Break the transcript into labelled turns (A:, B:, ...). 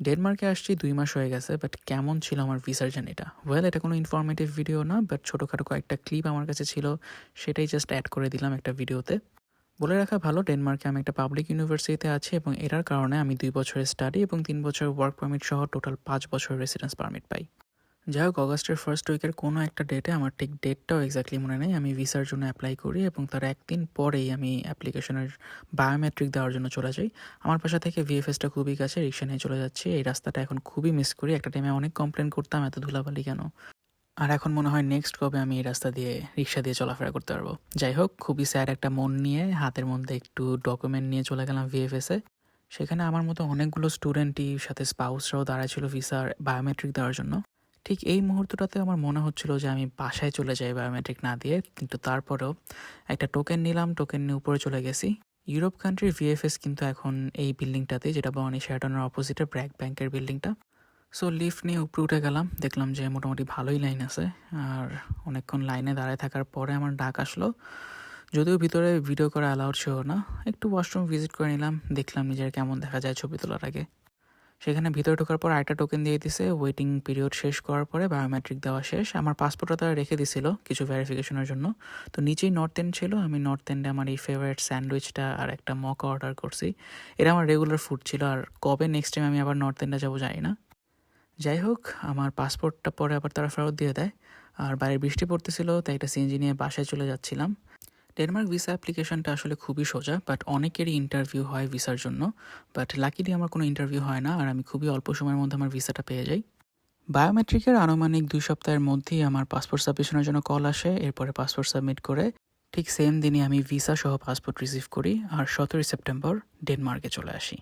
A: ডেনমার্কে আসছি ২ মাস হয়ে গেছে, বাট কেমন ছিল আমার ভিসার জার্নিটা? ওয়েল, এটা কোনো ইনফরমেটিভ ভিডিও না, বাট ছোটোখাটো কয়েকটা ক্লিপ আমার কাছে ছিল, সেটাই জাস্ট অ্যাড করে দিলাম একটা ভিডিওতে। বলে রাখা ভালো, ডেনমার্কে আমি একটা পাবলিক ইউনিভার্সিটিতে আছি এবং এটার কারণে আমি ২ বছরের স্টাডি এবং ৩ বছরের ওয়ার্ক পারমিট সহ টোটাল ৫ বছরের রেসিডেন্স পারমিট পাই। যাই হোক, অগাস্টের ফার্স্ট উইকের কোনো একটা ডেটে, আমার ঠিক ডেটটাও এক্স্যাক্টলি মনে নেই, আমি ভিসার জন্য অ্যাপ্লাই করি এবং তার একদিন পরেই আমি অ্যাপ্লিকেশনের বায়োমেট্রিক দেওয়ার জন্য চলে যাই। আমার বাসা থেকে ভিএফএসটা খুবই কাছে, রিক্সা নিয়ে চলে যাচ্ছি। এই রাস্তাটা এখন খুবই মিস করি। একটা টাইমে অনেক কমপ্লেন করতাম এত ধুলাবালি কেন, আর এখন মনে হয় নেক্সট কবে আমি এই রাস্তা দিয়ে রিক্সা দিয়ে চলাফেরা করতে পারবো। যাই হোক, খুবই স্যাড একটা মন নিয়ে হাতের মধ্যে একটু ডকুমেন্ট নিয়ে চলে গেলাম ভিএফএসে। সেখানে আমার মতো অনেকগুলো স্টুডেন্টই সাথে স্পাউসরাও দাঁড়ায় ছিল ভিসার বায়োমেট্রিক দেওয়ার জন্য। ঠিক এই মুহূর্তটাতে আমার মনে হচ্ছিল যে আমি বাসায় চলে যাই বায়োমেট্রিক না দিয়ে, কিন্তু তারপরেও একটা টোকেন নিলাম, টোকেন নিয়ে উপরে চলে গেছি। ইউরোপ কান্ট্রির ভিএফএস কিন্তু এখন এই বিল্ডিংটাতে, যেটা বনি শেরাটনের অপোজিটে ব্র্যাক ব্যাংকের বিল্ডিংটা। সো লিফট নিয়ে উপরে উঠে গেলাম, দেখলাম যে মোটামুটি ভালোই লাইন আছে। আর অনেকক্ষণ লাইনে দাঁড়ায় থাকার পরে আমার ডাক আসলো, যদিও ভিতরে ভিডিও করা অ্যালাউড ছিল না। একটু ওয়াশরুম ভিজিট করে নিলাম, দেখলাম নিজের কেমন দেখা যায় ছবি তোলার আগে। সেখানে ভিতরে ঢোকার পর আরেকটা টোকেন দিয়ে দিছে। ওয়েটিং পিরিয়ড শেষ করার পরে বায়োমেট্রিক দেওয়া শেষ। আমার পাসপোর্টটা তারা রেখে দিছিল কিছু ভেরিফিকেশনের জন্য। তো নিচেই নর্থ এন্ড ছিল, আমি নর্থ এন্ডে আমার এই ফেভারিট স্যান্ডউইচটা আর একটা মকা অর্ডার করছি। এটা আমার রেগুলার ফুড ছিল, আর কবে নেক্সট টাইম আমি আবার নর্থ এন্ডে যাবো জানি না। যাই হোক, আমার পাসপোর্টটা পরে আবার তারা ফেরত দিয়ে দেয়। আর বাইরে বৃষ্টি পড়তেছিল, তাই একটা সিএনজি নিয়ে বাসায় চলে যাচ্ছিলাম। ডেনমার্ক ভিসা অ্যাপ্লিকেশনটা আসলে খুবই সোজা, বাট অনেকেরই ইন্টারভিউ হয় ভিসার জন্য। বাট লাকিলি আমার কোনো ইন্টারভিউ হয় না, আর আমি খুবই অল্প সময়ের মধ্যে আমার ভিসাটা পেয়ে যাই। বায়োমেট্রিকের আনুমানিক ২ সপ্তাহের মধ্যেই আমার পাসপোর্ট সাবমিশনের জন্য কল আসে। এরপরে পাসপোর্ট সাবমিট করে ঠিক সেম দিনই আমি ভিসা সহ পাসপোর্ট রিসিভ করি, আর ১৭ সেপ্টেম্বর ডেনমার্কে চলে আসি।